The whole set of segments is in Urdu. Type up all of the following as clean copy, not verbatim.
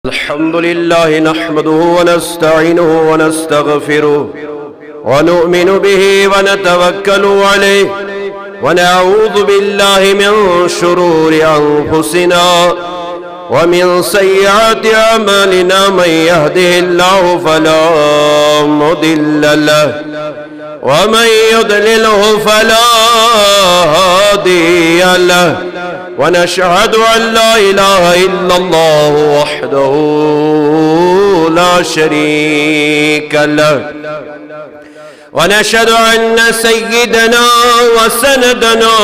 الحمد لله نحمده ونستعينه ونستغفره ونؤمن به ونتوكل عليه ونعوذ بالله من شرور أنفسنا ومن سيئات أعمالنا. من يهده الله فلا مضل له ومن يضلله فلا هادي له. ونشهد أن لا إله إلا الله وحده لا شريك له. ونشهد أن سيدنا وسندنا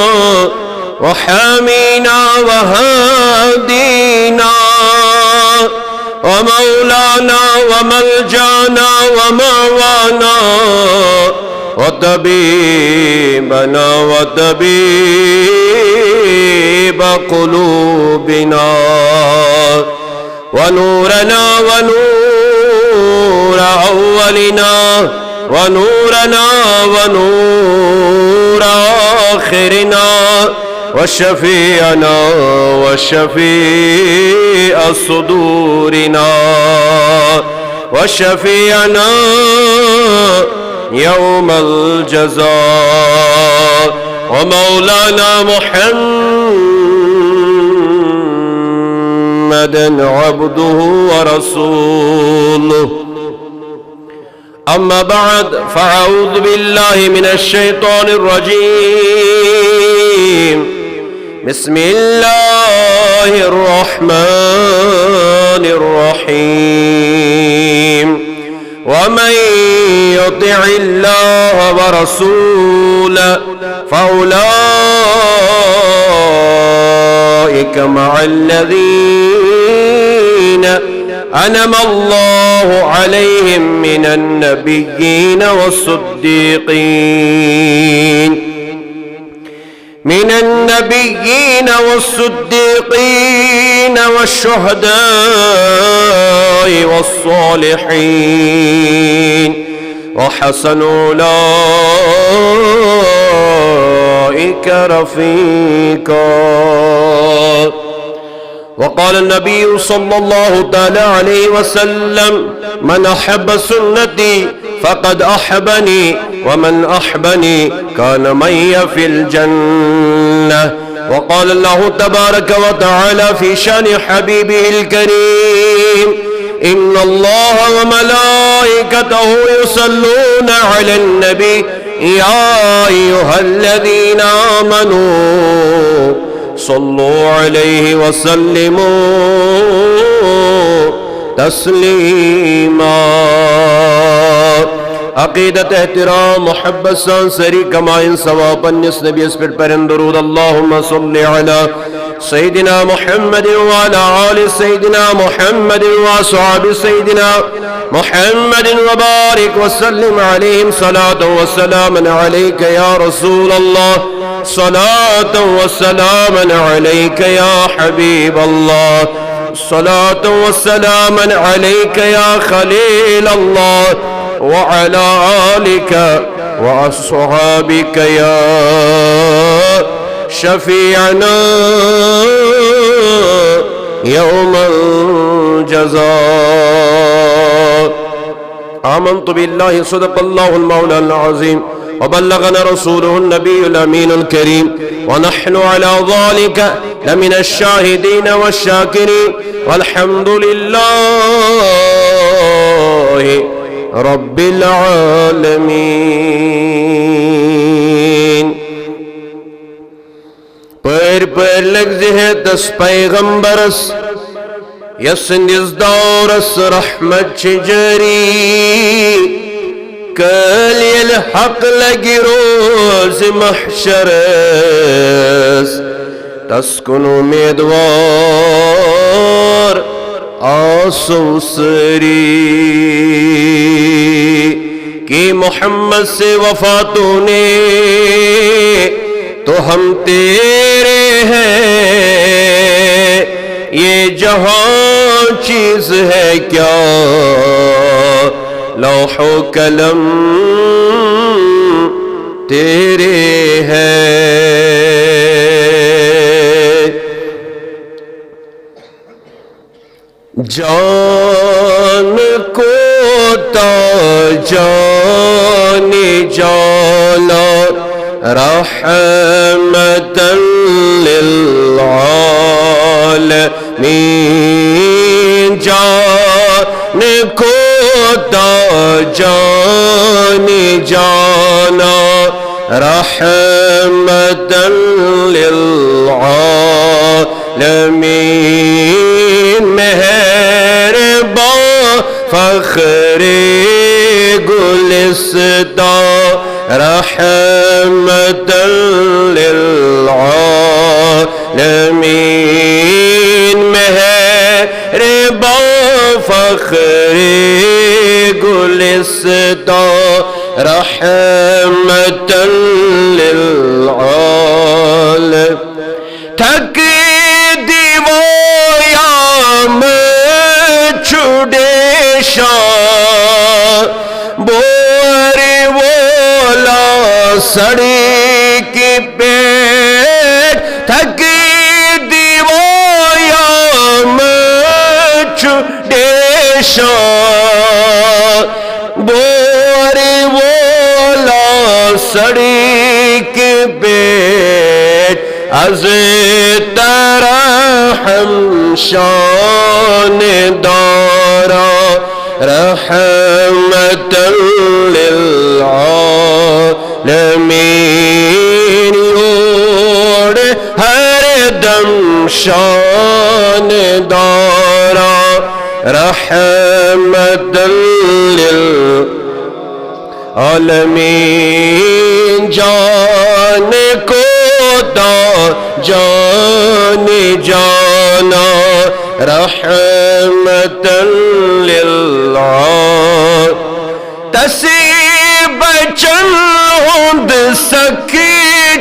وحامينا وهادينا ومولانا وملجانا ومعوانا وطبيبنا وطبيب قلوبنا ونورنا ونور أولنا ونورنا ونور آخرنا وشفيعنا وشفيع صدورنا وشفيعنا يوم الجزاء ومولانا محمد عبده ورسوله. أما بعد فأعوذ بالله من الشيطان الرجيم. بسم الله الرحمن الرحيم. ومن يطع الله ورسوله فأولئك مع الذين أنعم الله عليهم من النبيين والصديقين والشهداء والصالحين وحسن أولئك رفيقا. وقال النبي صلى الله تعالى عليه وسلم: من أحب سنتي فقد أحبني ومن أحبني كان معي في الجنة. وقال الله تبارك وتعالى في شأن حبيبه الكريم: إن الله وملائكته يصلون على النبي يا أيها الذين آمنوا صلوا عليه وسلموا تسلیما. عقیدت احترام محبت سانسری کمائن ثواب النس نبی اس پر پرن درود. اللہم صلی علی سیدنا محمد وعلى آل سیدنا محمد وصحاب سیدنا محمد وبارک وسلم علیہم صلاة وسلام علیک یا رسول اللہ، صلاة وسلام علیک یا حبیب اللہ، صلاة وسلام علیک یا خلیل اللہ، وعلى آلك وأصحابك يا شفيعنا يوم الجزاء. آمنت بالله صدق الله المولى العظيم وبلغنا رسوله النبي الأمين الكريم ونحن على ذلك لمن الشاهدين والشاكرين والحمد لله رب العالمین. پر لگزی ہے دس پیغمبرس یسندز دورس رحمت چجری کلی الحق لگی روز محشرس تسکن امیدوار آسو سری کہ محمد سے وفات نے تو ہم تیرے ہیں، یہ جہاں چیز ہے کیا لوح و قلم تیرے ہیں. جان کو جان جانا رحمتا للعالمین جان کو جان جانا رحمتا للعالمین مہربان فخر گلستان رحمتا للعالمین مہربان فخر گلستان رحمتا للعالمین تھک دیوایام چھڑے شان بور وولا سڑی کی پیٹ تھک دیوایام چھڑے شان بور وولا سڑی کی پیٹ از ترحم شان دارا رحمتا للعالمین یوڑ ہر دم شان دارا رحمتا للعالمین جان کو جان جانا رحمتا للعالمین تسی بچن ہند سکی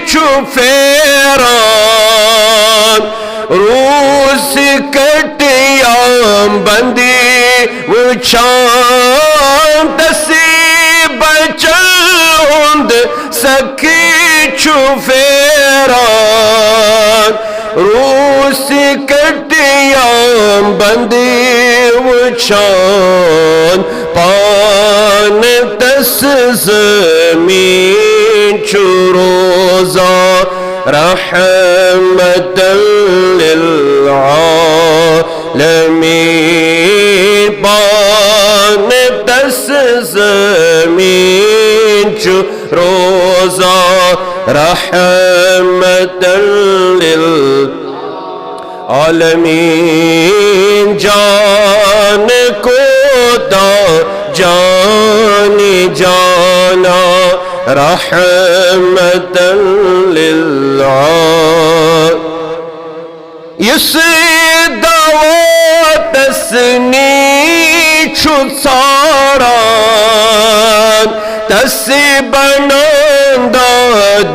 چھفیران روز کٹیاں بندی وچان تسی بچن ہند سکی چھفیران روس کٹیاں بندی وچان پان تس زمین چروزا رحمتا للعالمین پان تس زمین چروزا رحمتا للعالمین جان کو جان جانا رحمتا للعالمین اس دعوت اسنی چھو ساران تسی بناندا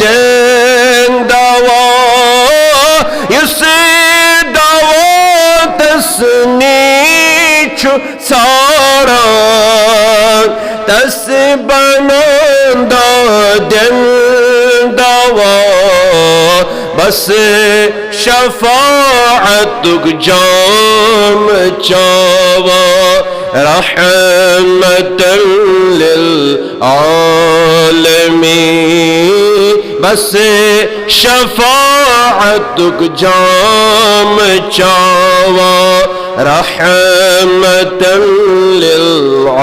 دین دوا اس دعوت اسنی چھو ساران تسی بناندا دین دوا بس شفاعتک جام چاوا رحمتا للعالمین بس شفاعتک جام چاوا رحمتا للعالمین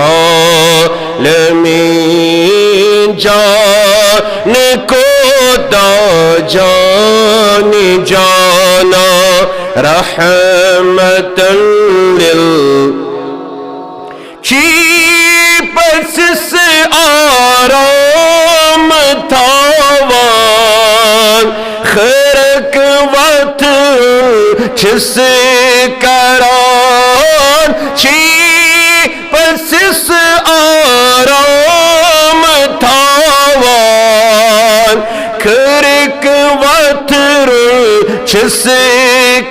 جان کو جان جانا رحمتا پس سے آرام تھاوان خرک وقت چھس کران پس سے آرام تھاوان خرک وقت چھس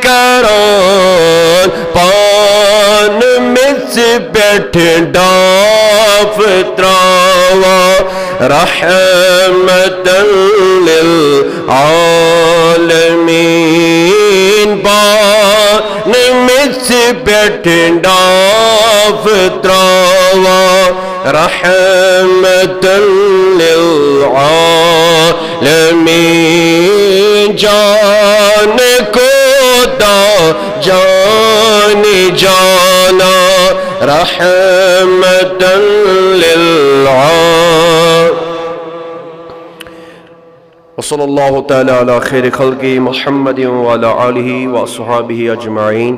کران پان مچ بیٹھ ڈاف تراوا رحمتا للعالمین بان بیٹھ ڈاف تراوا رحمت للعالمین جان کو دا جان جانا رحمت للعالمین وصلی اللہ تعالی علی خیر خلق محمد وعلی آلہ واصحابہ اجمعین۔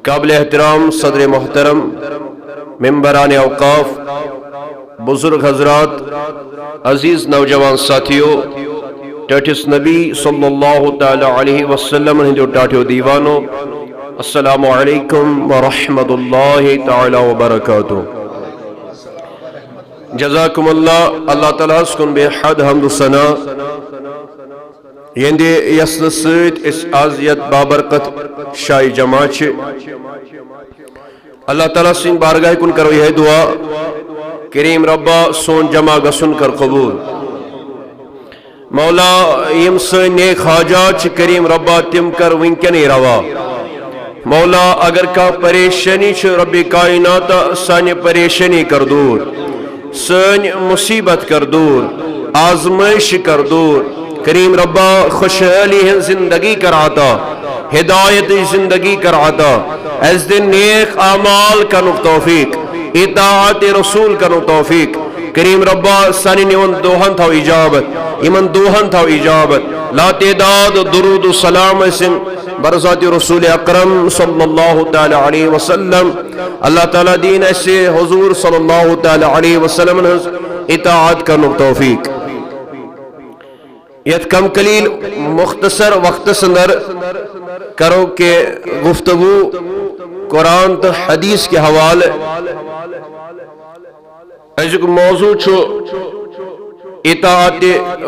قابل احترام صدر محترم، ممبران اوقاف، بزرگ حضرات، عزیز نوجوان ساتھیوں، ٹاٹس نبی صلی اللہ تعالی علیہ وسلم ہندو ٹاٹیو دیوانو، السلام علیکم ورحمۃ اللہ تعالی وبرکاتہ۔ جزاکم اللہ، اللہ تعالیٰ سکن بے حد حمد و ثنا یندے یسن سیت اس آزیت بابرکت شاہی جماع چھ اللہ تعالیٰ سن بارگاہ کن کرو یہ دعا کریم ربا سون جمع گسن کر قبول۔ مولا یم سن نیک حاجات چھ کریم ربا تم کر ونکن روا۔ مولا اگر کا پریشانی چھ رب کائنات سانی پریشانی کر دور، سن مصیبت کر دور، آزمائش کر دور، کریم ربا خوشحالی زندگی کر عطا، ہدایت زندگی کر عطا، از دن نیک اعمال کنو توفیق، اطاعت رسول کنو توفیق، کریم ربا سانی نیون دوہن تھا اجابت، ایمن دوہن تھا اجابت، لا تعداد درود و سلام اسم برزات رسول اکرم صلی اللہ تعالی علیہ وسلم۔ اللہ تعالیٰ دین ایسے حضور صلی اللہ تعالی علیہ وسلم اطاعت کرنو توفیق۔ یہ کم قلیل مختصر وقت سندر کرو کہ گفتگو قرآن تو حدیث کے حوالے ایسے موضوع چھو اطاعت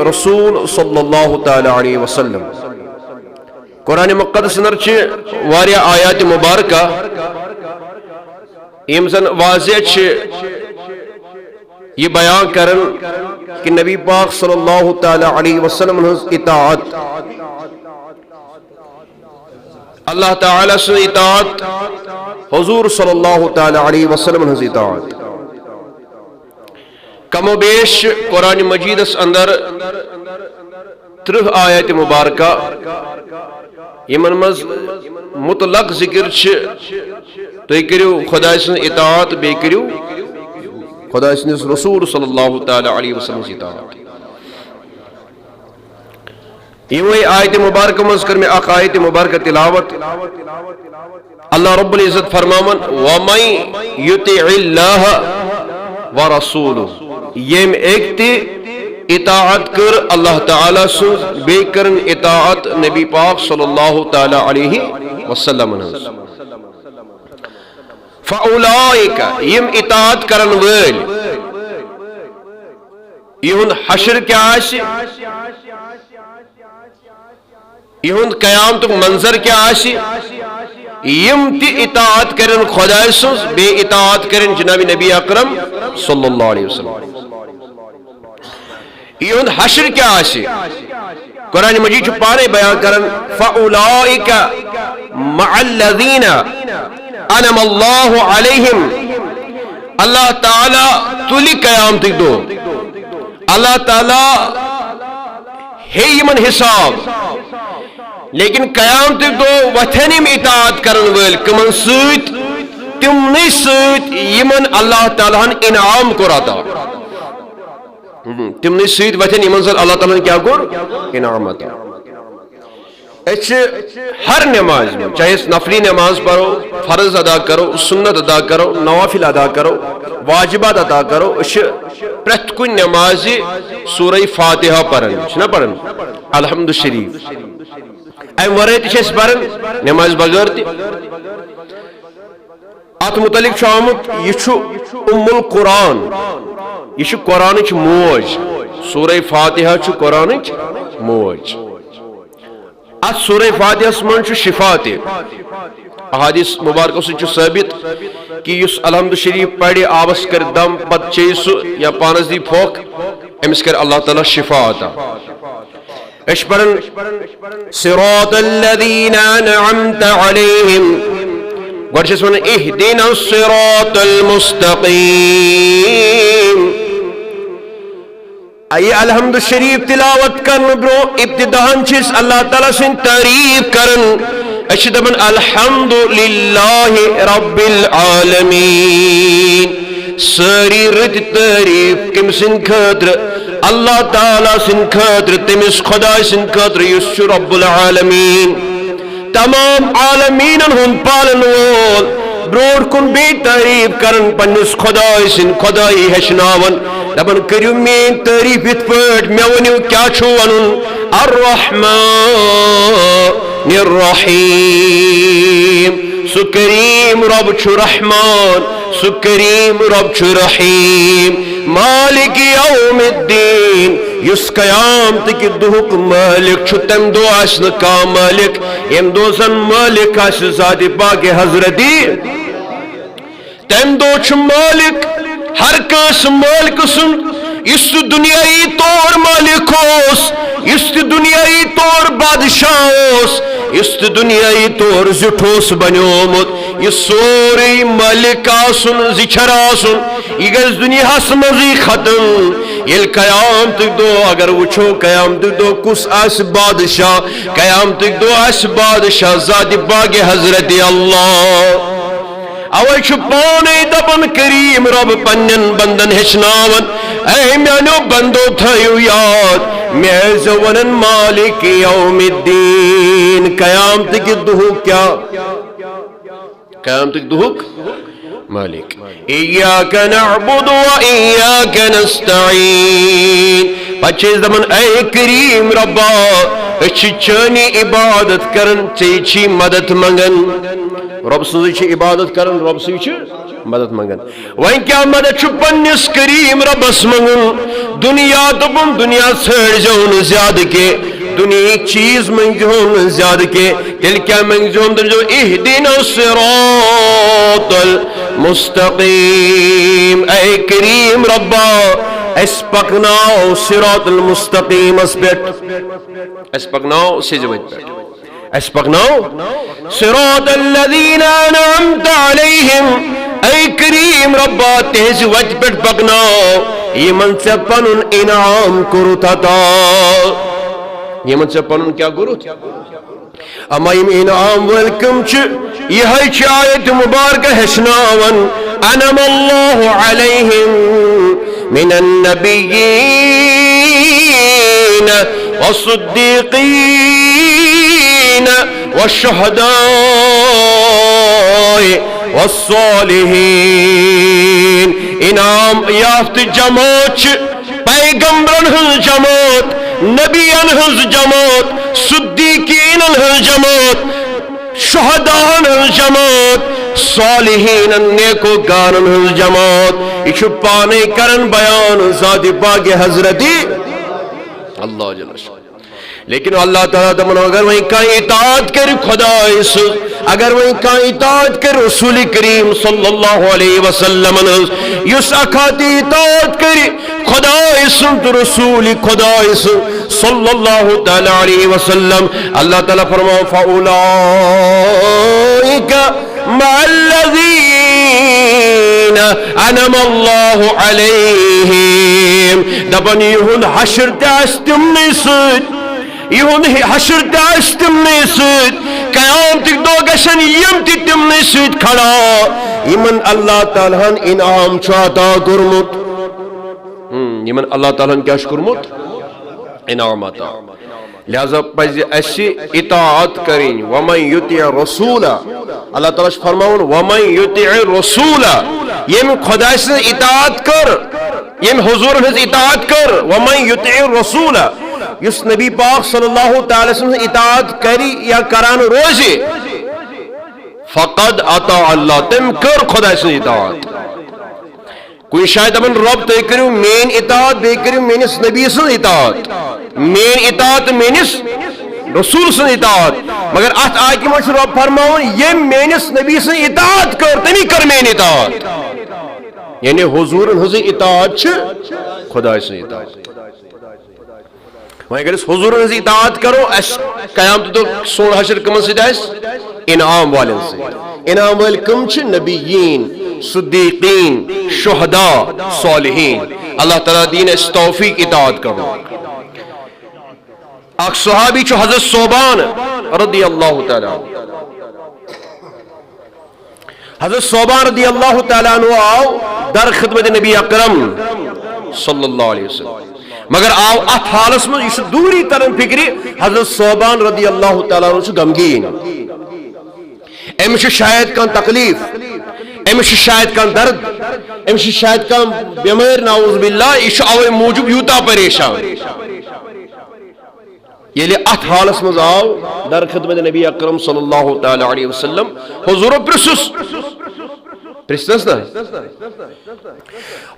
رسول صلی اللہ تعالی علیہ وسلم۔ قرآن مقدس اندر چھ واریہ آیات مبارکہ امزن واضح چھ یہ بیان کرن کہ نبی پاک صلی اللہ تعالی علیہ وسلم اطاعت، اللہ تعالی سے اطاعت، حضور صلی اللہ تعالی علیہ وسلم اطاعت۔ کم و بیش قرآن مجید اس اندر 30 آیات مبارکہ یمن مز مطلق ذکر چھ تو کریو خدا سن اطاعت، بے کریو خدا سن رسول صلی اللہ تعالی علیہ وسلم اطاعت۔ یہ وہی آیت مبارکہ مز کر میں اق آیت مبارکہ تلاوت، اللہ رب العزت فرمامن وَمَن يُطِعِ اللَّهَ وَرَسُولُهُ، یم ایک تی اطاعت کر اللہ تعالیٰ سن، بے کرن اطاعت نبی پاک صلی اللہ تعالی علیہ وسلم۔ فَأُولَئِكَ یم اطاعت کرن ویل یہن حشر کیا آسی، یہن قیامت منظر کیا آسی، یم تی اطاعت کرن خدا سن، بے اطاعت کرن جناب نبی اکرم صلی اللہ علیہ وسلم۔ یہ حشر کیا آسی، قرآن مجید جو پارے بیان کرن فَأُولَئِكَ مَعَ الَّذِينَ أَنَمَ اللَّهُ عَلَيْهِمْ، اللہ تعالیٰ تلی قیامت دو، اللہ تعالیٰ ہے یمن حساب، لیکن قیامت دو وطنیم اطاعت کرن ویل کمن سوت تمنی سوت یمن اللہ تعالیٰ انعام کراتا، تمنی سید وطن ایمانزل اللہ تعالیٰ نے کیا کر انعام عطا۔ اچھے ہر نماز میں چاہے اس نفلی نماز پڑھو، فرض ادا کرو، سنت ادا کرو، نوافل ادا کرو، واجبات ادا کرو، اچھے پرت کوئی نمازی سورہ فاتحہ پڑھن چھنا پڑھن الحمد شریف ایم ورائیتی چھے اس پڑھن نماز بغیر تی۔ ات متعلق چھو آمد یہ چھو ام القرآن، یہ چھو قرآن چھ موج، سورہ فاتحہ چھو قرآن چھ موج۔ ات سورہ فاتحہ اسمان چھو شفاعت، احادیث مبارکہ سے چھو ثابت کہ یس الحمد شریف پڑی آبس کر دم پت چیسو یا پانس دی پھوک امس کر اللہ تعالیٰ شفا عطا۔ اشپرن صراط الذین انعمت علیہم گوڑشس ون اہدنا الصراط المستقیم آئی الحمد شریف تلاوت کرن برو ابتداءً چیز اللہ تعالیٰ سن تعریف کرن اشدبن الحمد للہ رب العالمین ساری رت تعریف کم سن خاطر اللہ تعالیٰ سن خاطر تمس خدا سن خاطر یس رب العالمین تمام عالمین ہن پالن وول برور کن بی تعریف کرن پنس خدای سن خدای ہشناون دبن کریو مین تعریف ات پٹ میں ونیو کیا چھو ونن الرحمن الرحیم سو کریم رب چھو رحمان سو کریم رب چھو رحیم مالک یوم الدین یس قیامت کی دہک مالک چھو تم دو آسن کا مالک یم دو زن مالک آس ذات پاک حضرتی تم دو چھو مالک ہر کس مالک سن اس دنیای طور مالک ہوس اس دنیای طور بادشاہ ہوس اس دنیای طور زٹھوس بنیومت یہ سوری مالک آسن زچھر آسن یہ گز دنیا سمزی ختم یہ قیامت دو اگر وچھو قیامت دو کس آس بادشاہ قیامت دو آس بادشاہ ذات باغ حضرت اللہ اوے چھپانے دبن کریم رب پنن بندن ہچناون اے میانو بندو تھیو یاد میں زونن مالک یوم الدین قیامت کی دہوک کیا قیامت کی دہوک مالک ایاک نعبد و ایاک نستعین پچھے زمن اے کریم ربا اچھی چانی عبادت کرن چیچی مدد منگن رب سنزی چھ عبادت کرن رب سنزی چھ مدد منگن وہیں کیا مدد چھو پنیس کریم رب اس منگن دنیا تبن دنیا سڑ جون زیاد کے دنیا چیز منگ جون زیاد کے تل کیا منگ جون در جو اہدنا الصراط المستقیم اے کریم ربا اس پکناو صراط المستقیم اس بیٹ اس پکناو سجوت بیٹ اس پکناو صراط الذین انعمت علیہم اے کریم ربا تیز وجہ بیٹ پکناو یہ من سے پنن انعام کرو تھا یہ من سے پنن کیا کرو تھا اما یم انعام ویلکم چھ یہ ہے آیت مبارکہ حسناون انم اللہ علیہم من النبیین والصدیقین والشہداء والصالحین انعام یافت جماعت پیغمبرن ہنز جماعت نبیان ہنز جماعت صدیقین ہنز جماعت شہدان ہنز جماعت صالحین نیکو گارن ہنز جماعت یہ پانے کرن بیان ذات پاک حضرتی اللہ جل شاہ لیکن اللہ تعالیٰ دمن اگر وہیں کا اطاعت کر خدا اس اگر وہیں کا اطاعت کر رسول کریم صلی اللہ علیہ وسلم یس اکھاتی اطاعت کر خدا اس تو رسول خدا اس صلی اللہ تعالیٰ علیہ وسلم اللہ تعالیٰ فرماؤ فَأُولَئِكَ مَعَ الَّذِينَ أَنَمَ اللَّهُ عَلَيْهِمْ دبن یہن حشر تاستم نسد یہن حشر تاستم نسد قیامت دو گشن یم تم نسد کھڑا یمن اللہ تعالیٰ انعام چاہتا کرمت یمن اللہ تعالیٰ کیا کرمت انعام عطا لہذا پزِ اسی اطاعت کریں ومن یطیع رسول اللہ تعالیٰ فرماؤن ومن یطیع رسول یم خدا سے اطاعت کر یم حضور سے اطاعت کر ومن یطیع رسول یس نبی پاک صلی اللہ تعالی وسلم سے اطاعت کری یا کران روزی فقد اطاع اللہ تم کر خدا سے اطاعت کوئی شاید اپن رب تے کریو مین اطاعت بے کریو مینس نبی سے اطاعت مین اطاعت مینس رسول سے اطاعت مگر ات آیت میں رب فرماؤن یہ مینس نبی سے اطاعت کر تمی کر مین اطاعت یعنی حضور ہنز اطاعت چھ خدا سے اطاعت وہیں اگر اس حضور ہنز اطاعت کرو اس قیامت تو سون حشر کمن سے دائس انعام والن سے انعام وال کم چھ نبیین صدیقین شہداء صالحین اللہ تعالیٰ دین اس توفیق اطاعت کرو اک صحابی چھ حضرت صوبان رضی اللہ تعالیٰ حضرت صوبان رضی اللہ تعالیٰ عنہ آو در خدمت نبی اکرم صلی اللہ علیہ وسلم مگر آو ات حالس میں اس دوری ترن فکری حضرت صوبان رضی اللہ تعالیٰ عنہ غمگین امس شاید کان تکلیف امس شاید کان درد امس شاید کان بیمار نعوذ باللہ اس اوے موجب یوتا پریشان یلی ات حالس مز آو در خدمت نبی اکرم صلی اللہ تعالی علیہ وسلم حضور پرسس پرسس نا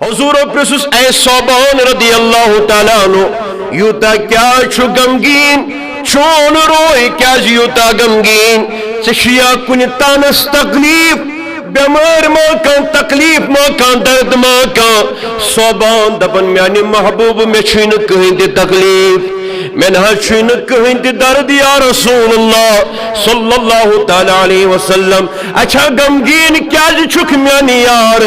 حضور پرسس اے صوبان رضی اللہ تعالی عنہ یوتا کیا چھو غمگین چون روئے کیا یوتا غمگین چشیا کن تانس تکلیف بیمار ما کان تکلیف ما کان درد ما کان صوبان دپن میانی محبوب میں چھین کہیں دی تکلیف میں نہ چھین کہیں دی درد یا رسول اللہ صلی اللہ تعالی علیہ وسلم اچھا غمگین کیا چھک میانی یار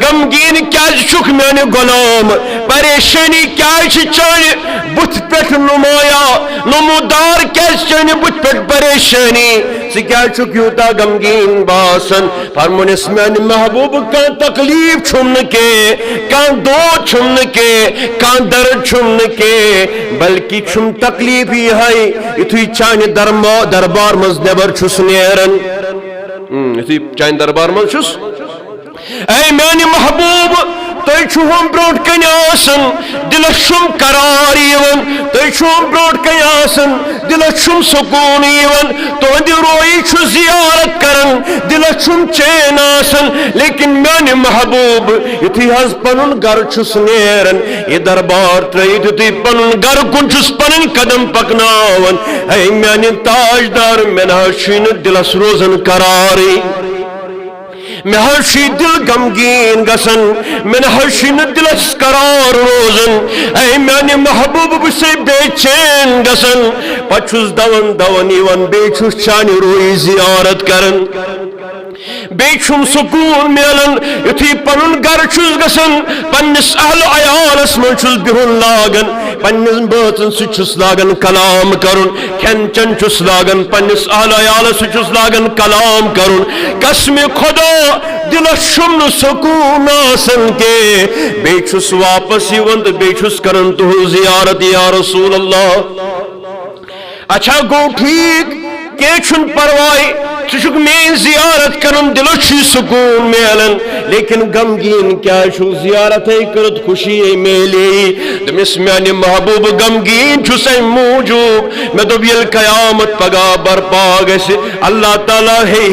غمگین کیا چھک میانی غلام پریشانی کیا چانے بت پٹ نمایا نمودار کیا چانے بت پٹ پریشانی سے کیا چھک یوتا غمگین باسن فرمون اس میانی محبوب کان تکلیف چھن کے کان دو چھن کے کان درد چھن کے بلکہ چھن تکلیف ہی ہے اتوی چانے دربار مز نبر چھس نیرن اتوی چانے دربار مز چھس اے میانی محبوب تُہۍ چھُو ہم برونٛٹھ کنہِ آسان دلس چھُم قرار یِوان تُہۍ چھُو ہم برونٛٹھ کنہِ آسان دلس چھُم سکوٗن یِوان تُہنٛدِ رویی چھُ زیارت کران دلس چھُم چین آسان لیکن میانہِ محبوب یُتھُے حظ پنُن گرٕ چھُس نیران یہِ دربار ترٲیِتھ یُتھُے پنُن گرٕ کُن چھُس پنٕنۍ قدم پکناوان اے میانہِ تاجدار مےٚ نہ حظ چھُے نہٕ دلس روزان قرارٕے میں ہرشی دل غمگین گسن میں ہرشی دلس قرار روزن اے میانی محبوب بسے بے چین گسن پچھس دون دون ایون بے چھس چانی روی زیارت کرن بے چھم سکون میلن یتھی پنن گر چھس گسن پنس اہل عیالس من چھس بہن لاگن پنس بٲژن سۭتۍ چھس لاگن کلام کرن کھین چن چھس لاگن پنس اہل عیالس سۭتۍ چھس لاگن کلام کرن قسم خدا دلس چھم نہٕ سکون آسان کے بے چھس واپس یوان تہٕ بے چھس کرن تہنٛز زیارت یا رسول اللہ اچھا گو ٹھیک کینٛہہ چھُنہٕ پرواے ژٕ چھُکھ میٲنۍ زیارت کرن دلس چھُے سکون میلان لیکن غمگین کیا چھُ زیارت ہے کرت خوشی میلے دمس میانہِ محبوب غمگین چھُس امہِ موٗجوٗب مےٚ دوٚپ ییٚلہِ قیامت پگاہ برپا گژھِ اللہ تعالیٰ ہے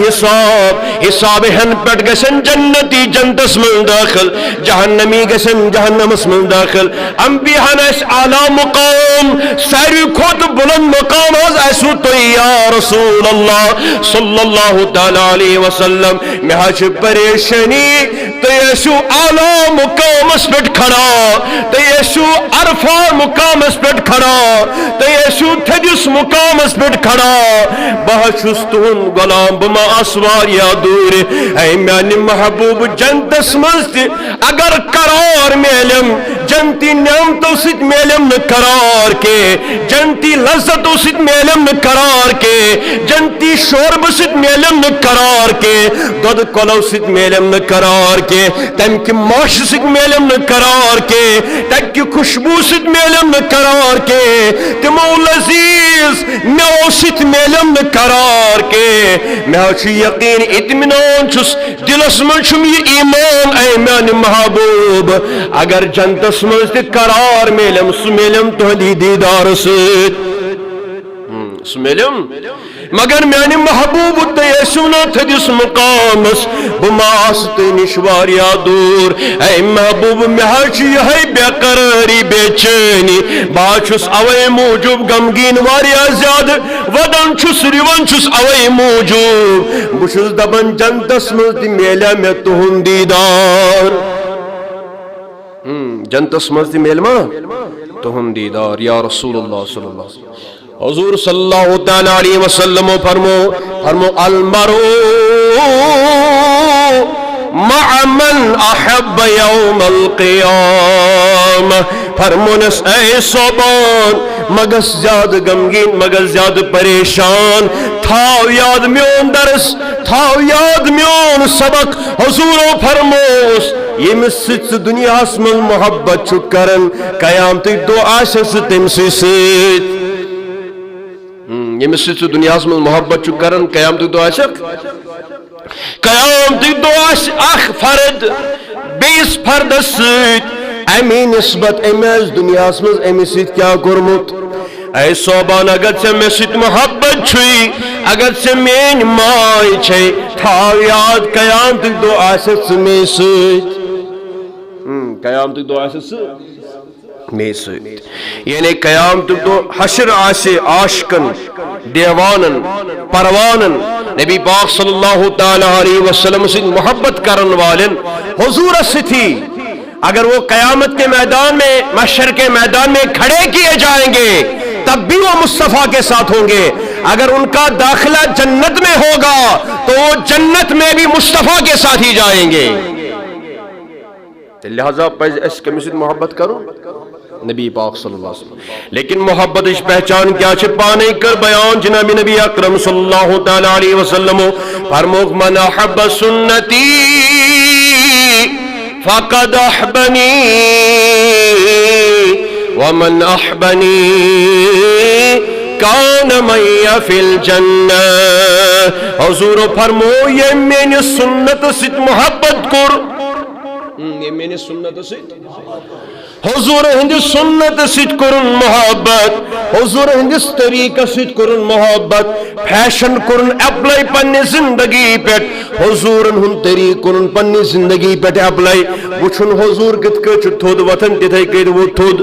حساب ہن پٮ۪ٹھ گژھن جنتی جنتس منٛز داخل جہنمی گژھن جہنمس منٛز داخل انبیاہن آسہِ اعلیٰ مقام ساروی کھۄتہٕ بلند مقام حظ آسوٕ تۄہہِ یا رسول اللہ صلی اللہ تعالی علیہ وسلم میں حج پریشانی تو یسو اعلیٰ مقامس پہ کھڑا تو یسو عرفہ مقامس پہ کھڑا تو یسو تھدس مقامس پہ کھڑا بہت چھس تہن غلام بما اسوار یا دور اے میانی محبوب جنتس مز اگر قرار میلم جنتی نعمتوں ست میلم نہ قرار کے جنتی لذتوں ست میلم نہ قرار کے جنتی شورب ست میلم نہ قرار کے دود کلو ست میلم نہ قرار کے تم کی ماش ست میلم نہ قرار کے تم کی خوشبو ست میلم نہ قرار کے تمو لذیذ میو ست میلم نہ قرار کے میں چھ یقین اطمینان چھس دلس من چھم یہ ایمان اے میان محبوب اگر جنتس من تہ قرار میلم سہ میلم تہندی دیدار ست سہ میلم مگر میانی محبوب تیسونا تھدس مقامس بماس تنش واریا دور اے محبوب محچ یہ بے قراری بے چینی باچس اوے موجوب غمگین واریا زیادہ ودن چھس ریون چھس اوے موجوب بشس دبن جنتس مز تہ میلیا میں تہند دیدار جنتس مز تہ میل ما تہند دیدار یا رسول اللہ صلی اللہ علیہ وسلم. حضور صلی اللہ تعالی علیہ وسلم فرمو المرء مع من احب یوم القیامہ. فرمونس اے صوبان مگس زیادہ غمگین مگس زیادہ پریشان تھاو یاد میون درس تھاو یاد میون سبق. حضورو فرموس یمس ست دنیاس من محبت چھ کرن قیامتک دو آسس تمسی سیت. یمس ست دنیاس من محبت چھ کرن قیامتک دو آسک قیامتک دو آس اخ فرد بیس فرد سیت امی نسبت امیز دنیاس مز امی سیت کیا کرمت. اے صوبان اگر سے میں سیت محبت چھوئی اگر سے مین مائی چھے تھاو یاد قیامتک دو آسس میں سیت قیامتک دو آسس میں سیت. یعنی قیامتک دو حشر آسے عاشقن دیوانن پروانن نبی پاک صلی اللہ تعالی علیہ وسلم سے محبت کرن والن حضور ستھی اگر وہ قیامت کے میدان میں محشر کے میدان میں کھڑے کیے جائیں گے تب بھی وہ مصطفیٰ کے ساتھ ہوں گے. اگر ان کا داخلہ جنت میں ہوگا تو وہ جنت میں بھی مصطفیٰ کے ساتھ ہی جائیں گے. لہذا اس کمیسیت محبت کرو نبی پاک صلی اللہ علیہ وسلم. لیکن محبت اس پہچان کیا چھ پانے کر بیان جناب نبی اکرم صلی اللہ تعالی علیہ وسلم فرموک من احب سنتی فقد احبنی ومن احبنی کان معی فی الجنہ. حضور فرمو یہ میں نے سنت ست محبت کر یہ میں نے سنت ست حضور ہندی سنت ست کرن محبت حضور ہندس طریقہ ست کرن محبت فیشن کرن اپلائی پنی زندگی پیٹ حضورن ہن طریق کرن پنی زندگی پیٹ اپلائی وچھن حضور کت کچھ تھود وطن تیتھے کت وہ تھود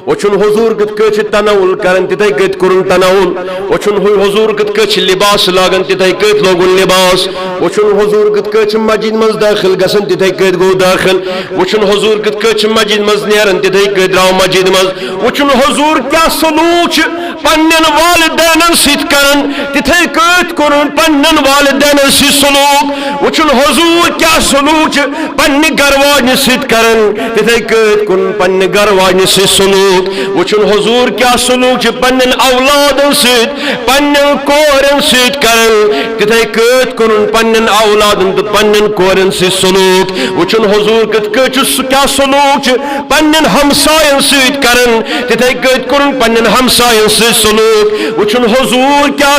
وچھن حضور کت کچھ تناول کرن تیتھے کت کرن تناول وچھن حضور کت کچھ لباس لاگن تیتھے کت لوگن لباس وچھن حضور کت کچھ مسجد مز داخل گسن تیتھے کت گو داخل وچھن حضور کت کچھ مسجد مز نیرن تیتھے کت راو مسجد مز وچھن حضور کیا سلوک پنن والدینن سیت کرن تیتھے کت کرن پنن والدینن سی سلوک وچھن حضور کیا سلوک پنن گرواجن سیت کرن تیتھے کت کرن پنن گرواجن سی سلوک وچھن حضور کیا سلوک پنن اولادن سیت پنن کورن سیت کرن تیتھے کت کرن پنن اولادن تو پنن کورن سی سلوک وچھن حضور کت کیا سلوک پنن ہمسائن سیت کرن تیتھے کت کرن پنن ہمسائن سی سلوک وچھن حضور کیا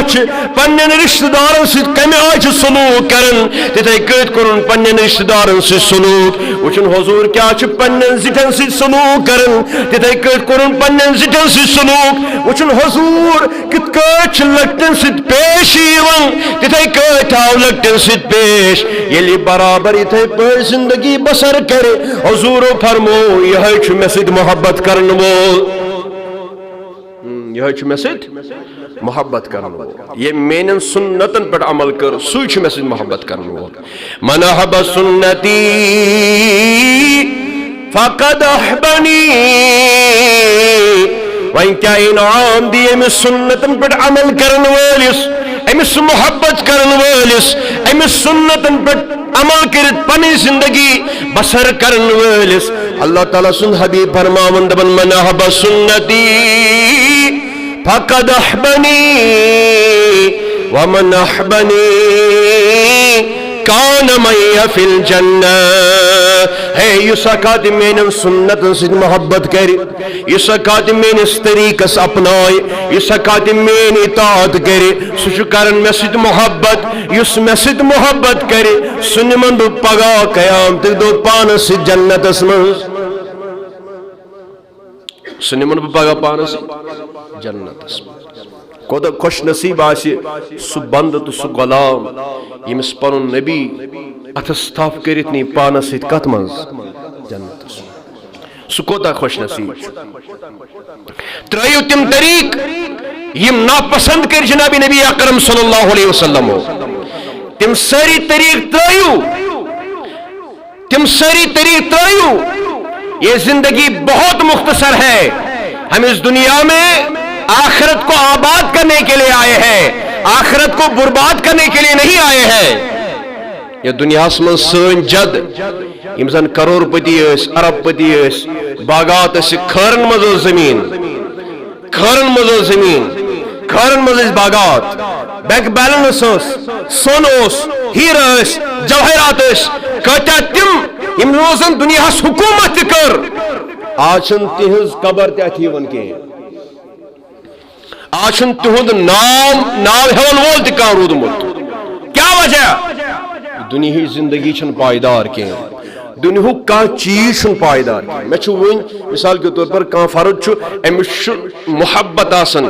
پنن رشتہ دارن سیت کمی آج سلوک کرن تیتھے کت کرن پنن رشتہ دارن سی سلوک وچھن حضور کیا پنن زٹن سیت سلوک کرن تیتھے کت کرن پنن زٹن سی سلوک وچھن حضور کت کچھ لگتن سیت پیش ایون تیتھے کت آو لگتن سیت پیش یلی برابر تھے پر زندگی بسر کرے حضور فرمو یہ چھ میں سیت محبت کرن وول یہ چھ میں سیت محبت کرن وول یہ مینن سنتن پر عمل کر سوئی چھ میں سیت محبت کرن وول. من احب سنتی فقد احبنی. وہیں کیا انعام دی امس سنتن پر عمل کرن والس امس محبت کرن والس امس سنتن پر عمل کرت پنی زندگی بسر کرن والس. اللہ تعالیٰ سن حبیب فرماون دبن من احب سنتی فقد احبنی ومن احبنی کان معی فی الجنہ. ہے یہ سکات میں سنت سے محبت کر یہ سکات میں اس طریقہ سے اپنائے یہ سکات میں اطاعت کرے سچ کرن میں سید محبت یس میں سید محبت کرے سن من دو پگا قیامت دو پانس جنت اسمن سن من پگا پانس جنت اسمن کودا خوش نصیب آسی سو بند تو سو غلام یمس پنن نبی اتستاف کرت نی پانس سید کت منز جنت سو کودا خوش نصیب ترائیو تم طریق یم ناپسند کر جناب نبی اکرم صلی اللہ علیہ وسلم تم ساری طریق ترائیو یہ زندگی بہت مختصر ہے. ہم اس دنیا میں آخرت کو آباد کرنے کے لیے آئے ہیں, آخرت کو برباد کرنے کے لیے نہیں آئے ہیں. یہ دنیا من سن جد یم زن کروڑ پتی اس, ارب پتی اس, باغات اس, کھرن مز زمین, کھرن مز زمین, کھرن مز باغات, بینک بیلنس اس, سون اس, ہیرا اس, جواہرات اس, کتا تم یم روزن دنیا حکومت کر, آج چھن تہذ قبر تھی ون کے, آج چھن تہد ناو ہیون وول تہ کان رودمت. کیا وجہ؟ دنیا زندگی چھن پائیدار کی, دنیا کان چیز چھن پائیدار کی. میں چھو ون مثال کے طور پر کان فرد چھو امس محبت آسن,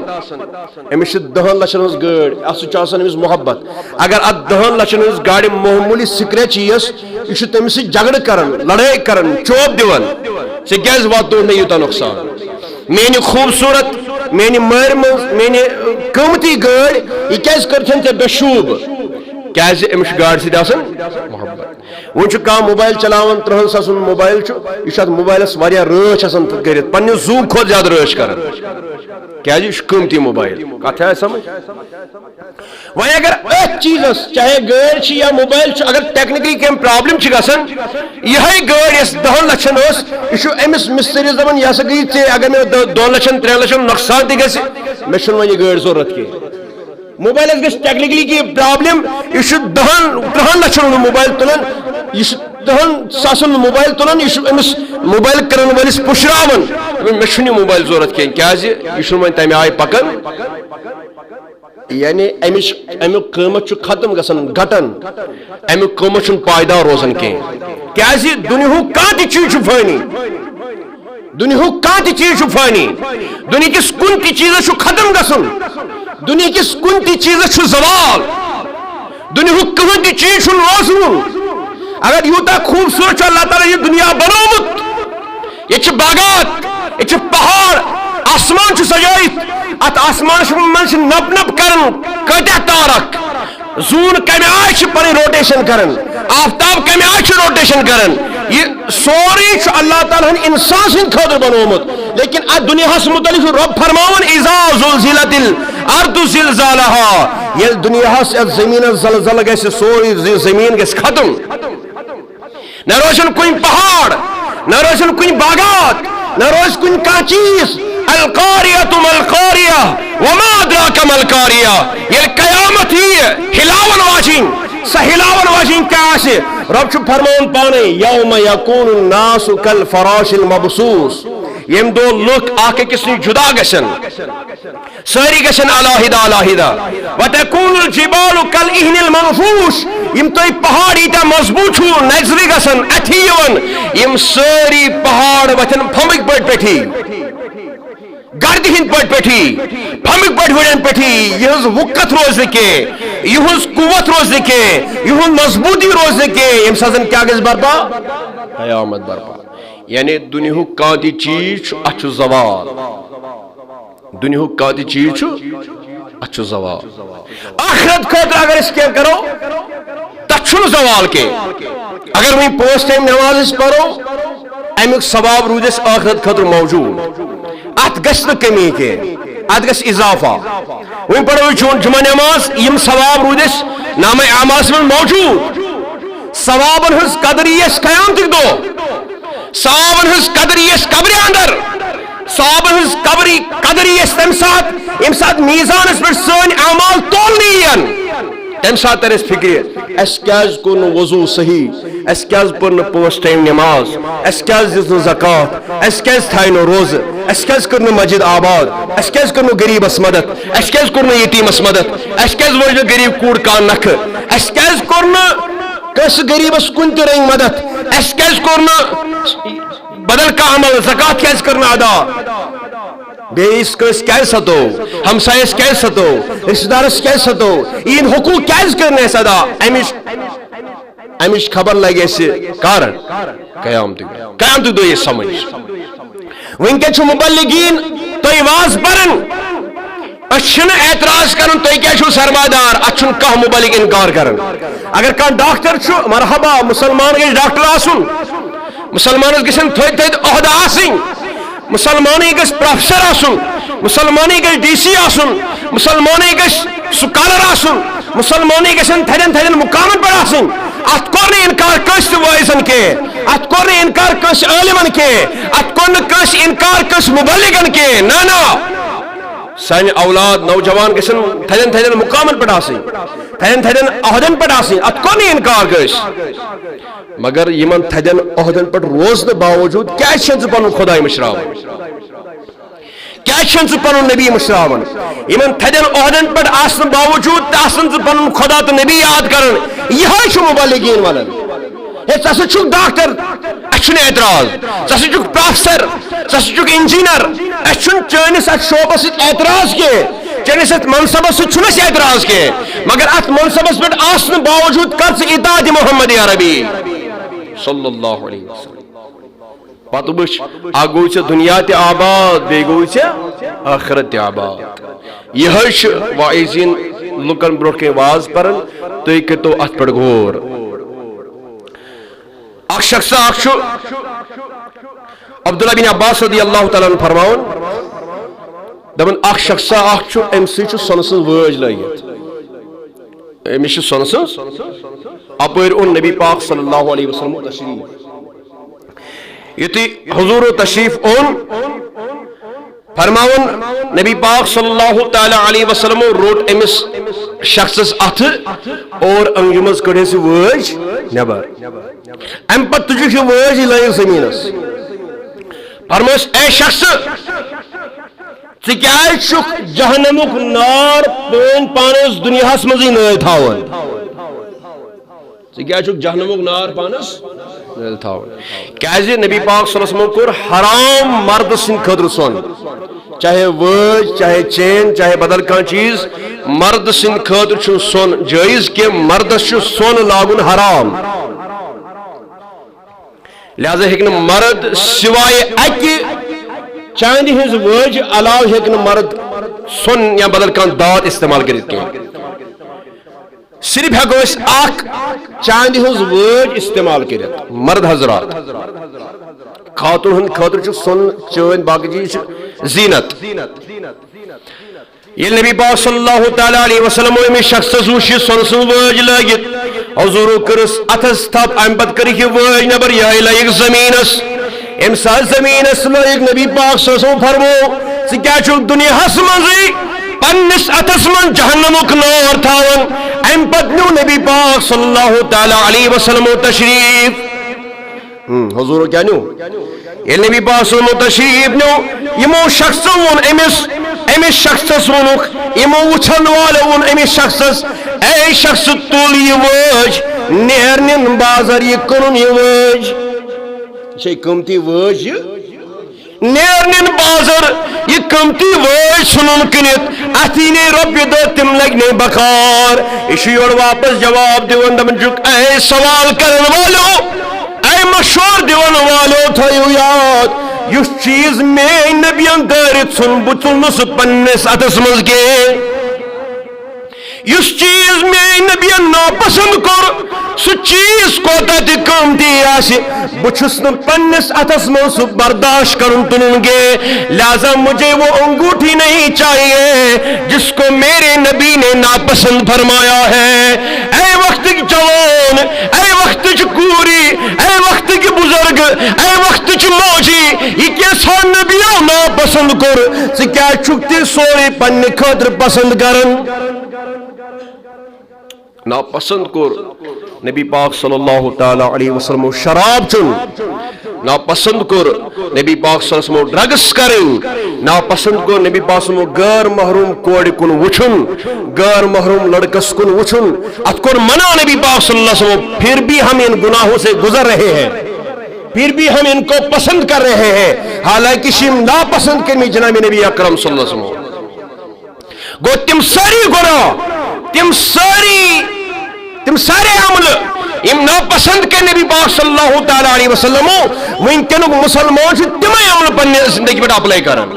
امس 10 لچھن ہز گاڑ, اس آسان امس محبت. اگر ات 10 لچھن ہز گاڑ معمولی سکریچ یس, یہ تمس جھگڑ کرن, لڑائی کرن, چوب دیون, ژے کیاز واتو نہ یوتاہ نقصان. میری خوبصورت, میری مر مز, میری قیمتی گاڑ یہ کیاز کرتھن ژے بے شوب, کیاز امس گاڑ سی آسان محبت. ون کھانا موبائل چلاوان 3 ساسن موبائل یہ موبائلس واریاہ رچ آسان کرت, پنہ زو کھت زیادہ رچ کران, کیاز یہ قیمتی موبائل. کت ہے سمجھ؟ وۄنۍ اگر اتھ چیزس چاہے گاڑ یا موبائل اگر ٹیکنیکلی کم پرابلم گژھان, یہ گاڑ یس 10 لچھن اس, یہ امس مستری دپان یہ ہسا گئی ژے اگر مے 2 لچھن 3 لچھن نقصان تہ گژھِ, مے چھُنہٕ وۄنۍ یہ گاڑ ضرورت کینٛہہ. موبائلس گژھِ ٹیکنیکلی کی پرابلم, یہ 10 لچھن موبائل تلان, یہ 10 ساسن موبائل تلان, یہ امس موبائل کرن ولس پشراون, مے چھُنہٕ موبائل ضرورت کینٛہہ, کیاز یہ چھُنہٕ وۄنۍ تمہِ آیہِ پکان. یعنی امیک قیمت ختم گژھان, گھٹان, امیک قیمت چھُنہٕ پائیدار روزان کینٛہہ. کیاز دنیا کانٛہہ تہِ چیز چھُ فانی, دنیا کانٛہہ تہِ چیز چھُ فانی, دنیا کس کُنہِ تہِ چیزس چھُ ختم گژھُن, دنیا کس کُنہِ تہِ چیزس چھُ زوال, دنیا کٕہٕنۍ تہِ چیز چھُنہٕ روزوُن. اگر یوتاہ خوبصورت چھُ اللہ تعالیٰ یہ دنیا بنومت, یہ چھِ باغات, یہ چھِ پہاڑ, آسمان چھُ سجٲیِتھ, ات آسمانس منٛز چھِ نپ نپ کران کۭتیاہ تارک, زوٗن کمہِ آیہِ چھِ پنٕنۍ روٹیشن کران, آفتاب کمہِ آیہِ چھُ روٹیشن کران, یہ سورُے چھُ اللہ تعالیٰ ہن انسان سٕنٛدِ خٲطرٕ بنومت. لیکن ات دنیاہس متعلق چھُ رب فرماوان اذا زلزلت الارض زلزالها, ییٚلہِ دنیاہس یتھ زمینس زلزلہ گژھِ, سورُے زمین گژھِ ختم, نہ روزن کُنہِ پہاڑ, نہ روزن کُنہِ باغات, نہ روز کُنہِ کانٛہہ چیز. القاریۃ ملقاریہ وما ادراک ملقاریہ, ییٚلہِ قیامت ییہِ ہلاون واجِنۍ, سۄ ہلاون واجِنۍ کیٛاہ آسہِ؟ رب چھُ فرماوان پانے یوم یکون الناس کالفراش المبثوث, یم دۄہ لُکھ اکھ أکِس نِش جدا گژھن, سٲری گژھن علاحدہ علاحدہ. وتکون الجبال کالعہن المنفوش, یم تُہۍ پہاڑ ییٖتیٛاہ مضبوٗط چھُو نظرِ گژھن اَتھی یِوان, یم سٲری پہاڑ وتھن پھمٕکۍ پٲٹھۍ پیٹھی, گردِ ہٕنٛدۍ پٲٹھۍ پیٹھی, پھمٕکۍ پٲٹھۍ وٕڑین پیٹھی. یہٕنٛز وُقت روزِ نہٕ کینٛہہ, یہٕنٛز قوت روزِ نہٕ کینٛہہ, یہٕنٛز مضبوٗطی روزِ نہٕ کینٛہہ, ییٚمہِ ساتہٕ زن کیٛاہ گژھِ برپا؟ قیامت برپا. یعنی دنیاہُک کانٛہہ تہِ چیز چھُ, اتھ چھُ زوال, دنیاہُک کانٛہہ تہِ چیز چھُ, اتھ چھُ زوال. آخرت خٲطرٕ اگر أسۍ کینٛہہ کرو تتھ چھُنہٕ زوال کینٛہہ. اگر وۄنۍ 5 ٹایم نماز أسۍ پرو, امیُک ثواب روٗدِ اَسہِ آخرت خٲطرٕ موجوٗد, ات گژھِ نہٕ کمی کینٛہہ, ات گژھِ اضافہ. وۄنۍ پرو جمعہ نماز, یم ثواب روٗدِ اَسہِ نامہ اعمالس منٛز موجوٗد. ثوابن ہٕنٛز قدر یی اَسہِ قیامتٕکۍ دۄہ, ثوابن ہٕنٛز قدر یی اَسہِ قبرِ اندر, ثوابن ہٕنٛز قدر یی اَسہِ تمہِ ساتہٕ ییٚمہِ ساتہٕ میٖزانس پٮ۪ٹھ سٲنۍ اعمال تولنہٕ یِن. تمہِ ساتہٕ تر اَسہِ فِکرِ, اَسہِ کیٛازِ کوٚر نہٕ وضوٗ صحیح, اَسہِ کیٛازِ پٔر نہٕ 5 ٹایم نماز, اَسہِ کیٛازِ دِژ نہٕ زکات, اَسہِ کیٛازِ تھایہِ نہٕ روزٕ, اَسہِ کیٛازِ کٔر نہٕ مسجد آباد, اَسہِ کیٛازِ کوٚر نہٕ غریٖبس مدد, اَسہِ کیٛازِ کوٚر نہٕ یتیٖمس مدد, اَسہِ کیٛازِ وٲج نہٕ غریٖب کوٗر کانٛہہ نکھٕ, اَسہِ کیٛازِ کوٚر نہٕ کٲنٛسہِ غریٖبس کُنہِ تہِ رنٛگۍ مدد, اَسہِ کیٛازِ کوٚر نہٕ بدل کانٛہہ عمل, زکات کیٛازِ کٔر نہٕ ادا, بیٚیِس کٲنٛسہِ کیٛازِ ستو, ہمسایس کیٛازِ ستو, رشتہٕ دارس کیٛازِ ستو, یِہنٛدۍ حقوٗق کیٛازِ کٔر نہٕ اَسہِ ادا. امِچ خبر لگہِ اَسہِ کر قیامتٕکۍ دۄہ یہِ سمجھ. وٕنکٮ۪ن چھُ مُبلِغیٖن تُہۍ واز پران, أسۍ چھِنہٕ اعتراض کران تُہۍ کیٛازِ چھِو سرمایدار, اتھ چھُنہٕ کانٛہہ مُبلِغ انکار کران. اگر کانٛہہ ڈاکٹر چھُ, مرحبا, مسلمان گژھِ ڈاکٹر آسُن, مسلمانس گژھن تھد عہدہ آسن مسلمانٕے گژھِ پروفیسر آسن مسلمانٕے گژھِ ڈی سی آسن مسلمانٕے گژھِ سکالر آسن مسلمانٕے گژھن تھدین مقامن پہ آسن ات کور نہٕ انکار کٲنٛسہِ تہِ وٲعظن کینٛہہ ات کور نہٕ انکار کٲنٛسہِ عالمن کینٛہہ ات کور نہٕ کٲنٛسہِ انکار کٲنٛسہِ مبلغن کینٛہہ نہ سانہِ اولاد نوجوان گژھن تھدین مقامن پہ آسن تھدین عہدن پہ آسن ات کور نہٕ انکار کٲنٛسہِ مگر یمن تھدین عہدن پہ روزنہٕ باوجود کیٛازِ چھنہٕ ژٕ پنُن خۄداے مٔشراوان کیٛازِ چھنہٕ ژٕ پنُن نبی مٔشراوان یمن تھدین عہدن پہ آسنہٕ باوجود تہِ آسن ژٕ پنُن خۄدا تہٕ نبی یاد کران یہے چھُ مبلغین ونان ہے ژٕ ہسا چھُکھ ڈاکٹر اسہِ چھُنہٕ اعتراض ژٕ ہسا چھُکھ پروفیسر ژٕ ہسا چھُکھ انجینئر اسہِ چھُنہٕ چٲنِس اتھ شعبس سۭتۍ اعتراض کینٛہہ چٲنِس اتھ منصبس سۭتۍ چھُنہٕ اسہِ اعتراض کینٛہہ مگر اتھ منصبس پٮ۪ٹھ آسنہٕ باوجود کر ژٕ اطاعت محمد عربی صلی اللہ علیہ وسلم پتہ وچھ اکھ گوٚوُے ژےٚ دنیا تہِ آباد بیٚیہِ گوٚوُے ژےٚ آخرت تہِ آباد یہے چھُ واعظیٖن لُکن برونٛٹھ کٔنۍ واز پران تُہۍ کٔرتو اتھ پٮ۪ٹھ غور اکھ شخص اکھ چھُ عبداللہ بن عباس رضی اللہ تعالیٰ عنہ فرماوان دپان اکھ شخص اکھ چھُ امہِ سۭتۍ چھُ سۄنہٕ سٕنٛز وٲج لٲگِتھ أمِس چھِ سۄنہٕ سٕنٛز اپٲرۍ اوٚن نبی پاک صلی اللہ علیہ وسلم تشریف یُتھُے حضور تشریف اوٚن فرماون نبی پاک صلی اللہ تعالیٰ علیہ وسلم روٹ امس شخصس اتھ اور انگجہِ منٛز کٔڑ اَسہِ وٲج نٮ۪بر امہِ پتہٕ تُجُکھ یہِ وٲج یہِ لٲیِکھ زٔمیٖنس فرمووُس اے شخص ژٕ کیٛازِ چھُکھ جہنمُک نار پٲنۍ پانس دُنیاہس منٛزٕے نٲلۍ تھاوان ژٕ کیٛازِ چھُکھ جہنمُک نار پانس نٲلۍ تھاوان کیٛازِ نبی پاک صلی اللہ علیہ وسلم کوٚر حرام مرد سٕنٛدِ خٲطرٕ سۄن چاہے وٲج چاہے چین چاہے بدل کانٛہہ چیٖز مرد سٕنٛدِ خٲطرٕ چھُ سۄن جٲیز کینٛہہ مردس چھُ سۄن لاگُن حرام لہذا ہیٚکہِ نہٕ مرد سوائے اکہِ چاندِ ہٕنٛز وٲجہِ علاوٕ ہیٚکہِ نہٕ مرد سۄن یا بدل کانٛہہ داد استعمال کٔرِتھ کینٛہہ صرف ہیٚکو أسۍ اکھ چاندِ ہٕنٛز وٲج استعمال کٔرِتھ مرد حضرات خاتون ہٕنٛدِ خٲطرٕ چھُ سۄن چٲنۍ باقٕے چیٖز چھِ زیٖنت ییٚلہِ نبی پاک صلی اللہ تعالیٰ علیہ وسلم أمِس شخصس وٕچھ یہِ سۄنہٕ سٕنٛز وٲج لٲگِتھ حضوٗرو کٔرٕس اتھس تھپھ امہِ پتہٕ کٔرِکھ یہِ وٲج نٮ۪بر یِہے لٲگِکھ زٔمیٖنس ییٚمہِ ساتہٕ زٔمیٖنس لٲگِکھ نبی پاک صلی اللہ علیہ وسلم فرموو ژٕ کیٛاہ چھُکھ دُنیاہس منٛزٕے پننس اتھس منٛز جہنمُک نار تھاوان امہِ پتہٕ نیوٗ نبی پاک صلی اللہ تعالیٰ علیہ وسلم تشریف حضوٗرو کیٛاہ نیوٗ ییٚلہِ نبی پاک صلی اللہ علیہ وسلم تشریف نیوٗ یِمو شخصو ووٚن أمِس شخصس ووٚنُکھ یِمو وٕچھن والٮ۪و ووٚن أمِس شخصس اے شخص تُل یہِ وٲج نیر نِن بازر یہِ کٕنُن یہِ وٲج یہِ چھے قۭمتی وٲج یہِ نیر نِن بازر یہِ قۭمتی وٲج ژھٕنُن کٕنِتھ اتھ یی نے رۄپیہِ دہ تِم لگنے بکار یہِ چھُ یورٕ واپس جواب دِوان دپان چھُکھ اے سوال کرن والٮ۪و اے مشورٕ دِوان والٮ۪و تھٲیِو یاد یُس چیٖز میٲنۍ نبین دٲرِتھ ژھُن بہٕ ژھُن نہٕ سُہ پننِس اتھس منٛز کینٛہہ یُس چیٖز میٲنۍ نبین ناپسنٛد کوٚر سُہ چیٖز کوتاہ تہِ قۭمتی آسہِ بہٕ چھُس نہٕ پننِس اتھس منٛز سُہ برداشت کرُن تُلُن کینٛہہ لہذا مجھے وہ انگوٹھی نہیں چاہیے جس کو میرے نبی نے ناپسند فرمایا ہے اے وقتٕکۍ جوان اے وقتٕچ کوٗری اے وقتٕکۍ بُزرگ اے وقتٕچ موجی یہِ کیٛاہ نبیو ناپسند کوٚر ژٕ کیٛازِ چھُکھ تہِ سورُے پننہِ خٲطرٕ پسند کران ناپسند کوٚر نبی پاک صلی اللہ تعالیٰ علیہ وسلم شراب چون ناپسند کوٚر نبی پاک صلی اللہ علیہ وسلم ڈرگس کرٕنۍ ناپسند کوٚر نبی پاک صلی اللہ علیہ وسلم غٲر محروم کورِ کُن وٕچھُن غٲر محروم لڑکس کُن وٕچھُن اتھ کوٚر منع نبی پاک صلی اللہ علیہ وسلم پھر بھی ہم ان گناہوں سے گزر رہے ہیں پھر بھی ہم ان کو پسند کر رہے ہیں حالانکہ شم ناپسند کرمی جناب نبی اکرم صلی اللہ علیہ وسلم گو تم ساری گناہ تم سارے عمل یم ناپسند کے نبی پاک صلی اللہ تعالیٰ علیہ وسلم ونکن مسلمان تمے عمل پنہ زندگی پہ اپلائی کرن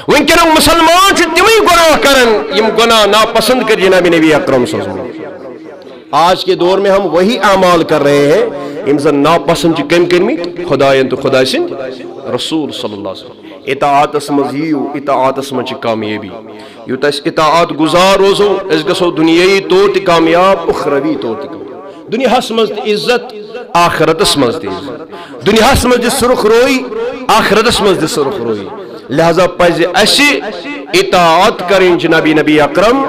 ونکن مسلمان تمے گناہ کرن یم گناہ ناپسند کر جناب نبی اکرم صلی اللہ علیہ وسلم آج کے دور میں ہم وہی اعمال کر رہے ہیں یم زن ناپسند کم کرمت خدائن تو خدا سند رسول صلی اللہ علیہ وسلم. اطاعت مز یو اطاعت مز کامیابی. یوت اس اطاعت گزار روزو اس گسو دنیائی طور تہ کامیاب اخروی طور تہ کامیاب. دنیاس مز عزت آخرتس مز تہ عزت. دنیاس مز سرخ روئی آخرتس مز سرخ روئی. لہذا پز اس اطاعت کریں جناب نبی اکرم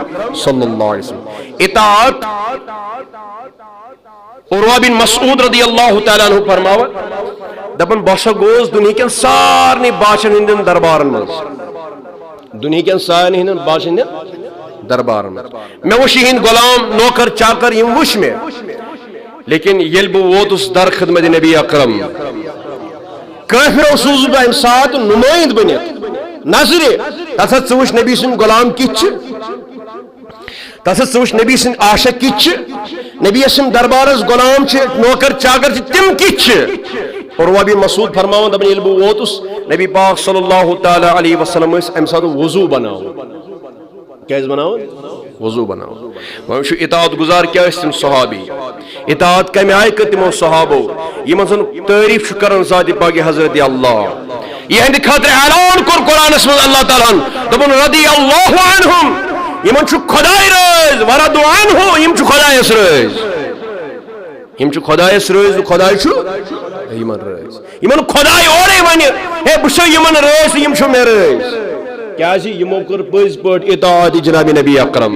صلی اللہ علیہ وسلم. اطاعت عروہ بن مسعود رضی اللہ تعالیٰ عنہ فرماوت دپن باشا گوس دنیا کن سارنی بادشاہن ہندن دربارن مز. دنیا کن سارنی ہندن بادشاہن ہندن دربارن مز میں وش ہند غلام نوکر چاکر یم وش میں. لیکن یل بہ ووتس در خدمت نبی اکرم کافر سوزس بہ امہ سات نمائند بنت نظر تتھ ژٕ وٕچھ نبی سُنٛد غلام کِتھ چھِ. تتھ ژٕ وٕچھ نبی سٕنٛدۍ عاشق کِتھ چھِ. نبی سٕنٛدۍ دربارس غلام چھِ نوکر چاکر چھِ تِم کِتھ چھِ. عروہ بن مسعود فرماوان دپان ییٚلہِ بہٕ ووتُس نبی پاک صلی اللہ تعالیٰ علیہ وسلم ٲسۍ امہِ ساتہٕ وضوٗ بناوان. کیٛازِ بناوان؟ وضوٗ بناوان. وۄنۍ وٕچھِو اطاعت گزار کیٛاہ ٲسۍ تِم صحابی. اطاعت کمہِ آیہِ کٔر تِمو صحابو یِمن زن تعریٖف چھُ کران ذاتِ پاکِ حضرت اللہ. یہندِ خٲطرٕ اعلان کوٚر قرآنس منٛز اللہ تعالیٰ ہن دوٚپُن رضی اللہ عنہم یمن چھُ خۄداے رٲضۍ ورضوا عنہ یم چھُ خۄدایس رٲضۍ. یم چھُ خۄدایس رٲضۍ تہٕ خۄداے چھُ یمن رٲضۍ. یمن خۄداے اورے ونہِ ہے بہٕ چھُسو یمن رٲضۍ تہٕ یم چھُ مےٚ رٲضۍ. کیازِ یمو کٔر پٔزۍ پٲٹھۍ اطاعت جناب نبی اکرم.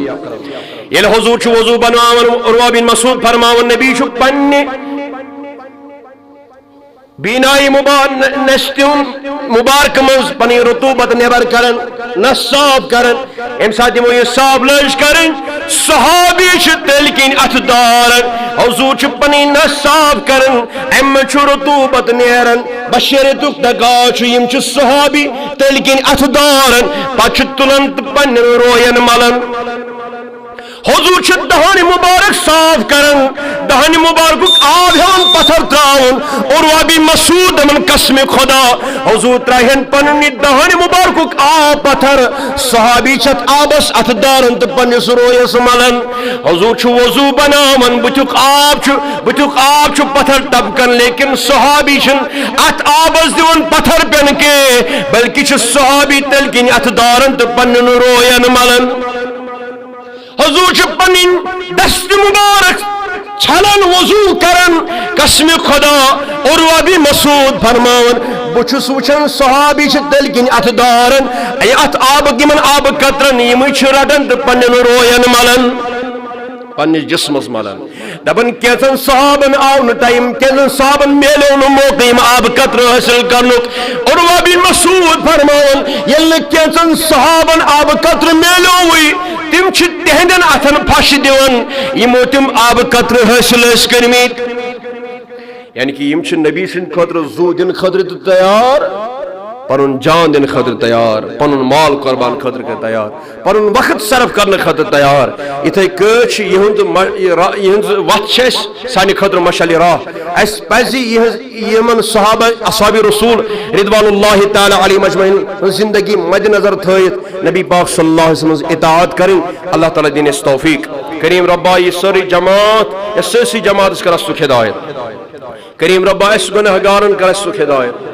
ییٚلہِ حضوٗر چھُ وضوٗ بناوان عروہ بن مسعود فرماوان نبی چھُ پننہِ بینائی نشتہ مبارک مز پن رطوبت نبر کرن نس صاف کرن. ام سات یمو یہ صاف لج کرن صحابی تیل کن اتھ دارن. حضور پن نس صاف کرن ام رطوبت نیرن بشرت دگا یم صحابی تیل کن اتھ دارن پتہ تلن تو پن روین ملن. حضور دہن مبارک صاف کرن دہن مبارک آب ہیون پتھر تراؤن. عروہ بن مسعود دپان قسم خدا حضور تراہن پنن دہن مبارک آب پتھر صحابی چھت آبس اتھ دارن تو پنس رویس ملن. حضور وضو بناون بتک آب پتھر ٹپکن لیکن صحابی چھن ات آبس دون پتھر پین کے بلکہ صحابی تل کن اتھ دارن تو پنن روین ملن. حضور پنن دست مبارک چھلن وضو کرن قسم خدا عروہ بن مسعود فرماون بچس وچھن صحابی تل کن اتھ دارن ات آب یمن آب قطرن یم رٹن تو پنن روین ملن پنس جسمس ملن. دپن کینژن صحابن آو نا ٹائم کینژن صحابن میلو نا موقع یم آب قطر حاصل کرنک. عروہ بن مسعود فرماون یل کینژن صحابن آب قطر میلوی تم تہندین اتھن پھش دون یمو تم آب قطر حاصل کرمت. یعنی کہ یم نبی سند خاطر زو دن خاطر تیار پن جان دن خاطر تیار پن مال قربان خاطر تیار پن وقت صرف کرنے خاطر تیار. اتھے کچھ یہ وت سانہ خاطر مشعل راہ. اس پزِ یمن صحابہ اصحاب رسول رضوان اللہ تعالی علیہ مجمعین زندگی مد نظر تھٲیِتھ نبی پاک صلی اللہ علیہ وسلم اطاعت کریں. اللہ تعالیٰ دین اس توفیق. کریم ربا یہ ساری جماعت یہ سرسی جماعت کر سک ہدایت. کریم ربا اس گناہ گارن کر سک ہدایت.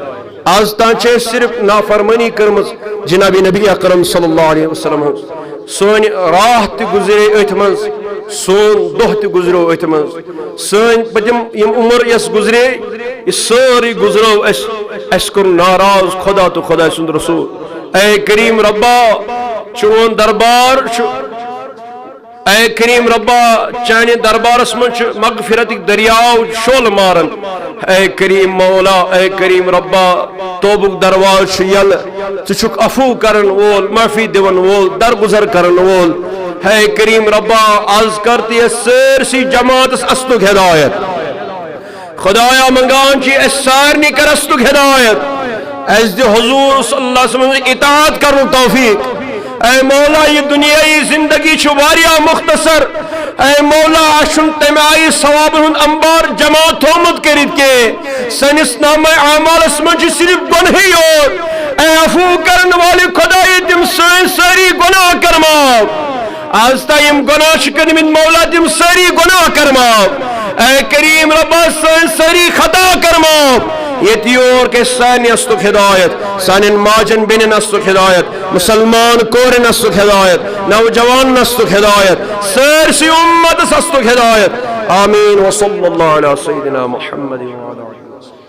آز تان صرف نافرمانی کرمز جناب نبی اکرم صلی اللہ علیہ وسلم. سون راہ تہ گزرے ات مز سون دہ تہ گزرو ات مز سن پتم یم عمر یس گزرے یہ ساری گزرو اس کور ناراض خدا تو خدا سند رسول. اے کریم ربا چون دربار اے کریم ربا چانہ دربارس من مغفرت دریاو شول مارن. اے کریم مولا اے کریم ربا توبک درواز یل ژٕ عفو کرن وول معافی دون وول درگزر کرن وول. اے کریم ربا آز کرتی سرسی جماعت استک ہدایت. خدایا منگان چی اس سارنی کر استک ہدایت. اس دی حضور صلی اللہ علیہ وسلم اطاعت کرن توفیق. اے مولا یہ دنیای زندگی چھو واریا مختصر. اے مولا آشن تم آئی ثواب ہند انبار جمع تھومت کرید کے سنس نام اعمال اسمن صرف گنہی اور اے عفو کرن والی خدای تم ساری گناہ کرما. آج تا یم گناہ شکر من مولا تم ساری گناہ کرما. اے کریم رب سن ساری خطا کرمو یتیور کے سانی استک ہدایت سانی ماجن بین استک ہدایت مسلمان کورن استک ہدایت نوجوان استک ہدایت سرسی امت استک ہدایت آمین وصلی اللہ علی سیدنا محمد وعلی آلہ وسلم